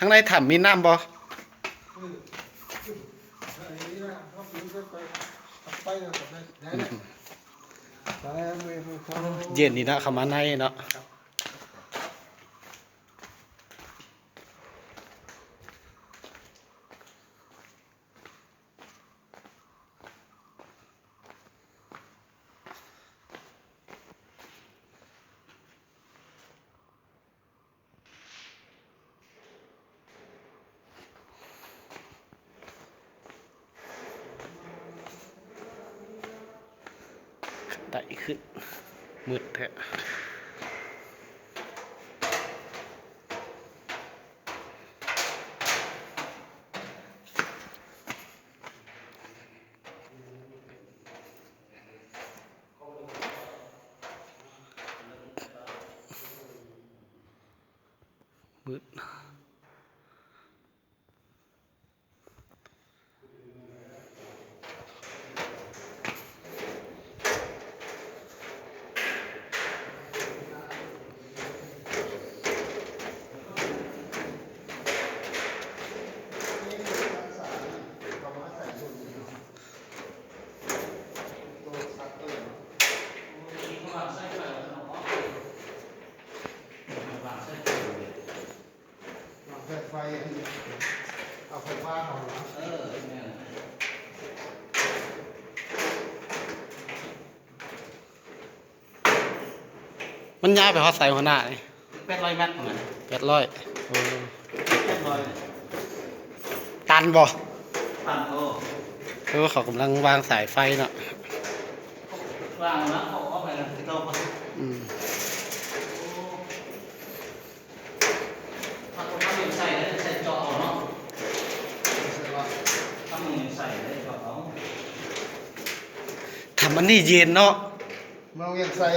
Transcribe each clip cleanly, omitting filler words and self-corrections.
างในถ้ำมีน้ำบ่เย็นนี่นะเข้ามาในเนาะไต่ขึ้นมืดแท้มืดไฟเอาไฟฟ้าของมันย้ายไปฮอดใส่หัวหน้านี่800 เมตรของมัน800โอ้ 800ตันบ่ปั่นโอ้คือเขากำลังวางสายไฟเนาะวางนะเขาเอาไปแล้วที่เขาอืมถ้าเขาทำอย่างใส่เลยใส่เจาะเอาเนาะทำอย่างใส่เลยเจาะเอาทำมันนี่เย็นเนาะมาเวียนใส่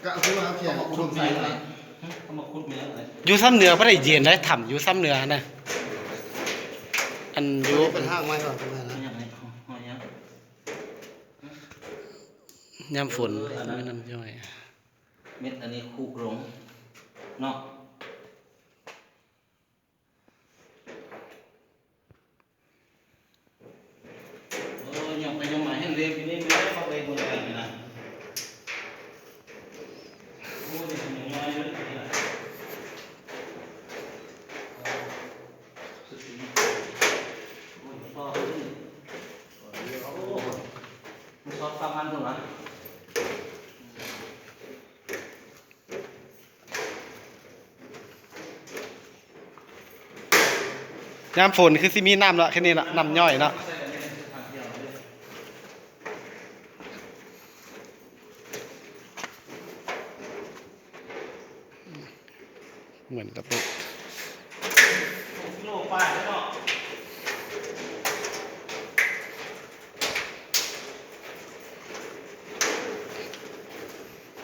กะซื้อมาเขียน ขุดใส่เลยเขามาขุดเนื้อเลย อยู่ซ้ำเหนือบ่ได้เย็นได้ถ้ำอยู่ซ้ำเหนือนะอันอยู่ เป็นห้างไม้ก่อนใช่ไหมนะ อย่างไรหอยยัง ยามฝนไม่น้ำย่อย เม็ดอันนี้คู่กรงเนาะโอ้ยยังไปยังมาให้เรียนที่นี่ไม่ได้เข้าไปบนอะไรนะโอ้ยยังน้อยเลยนี่แหละสุดที่โอ้ยพ่อเลยโอ้มันซอสประมาณเท่าไหร่ ยามฝนคือสิมีน้ำละแค่นี้ละน้ำย่อยเนาะเหมือนกับพวก โลป้ายแล้วเนาะ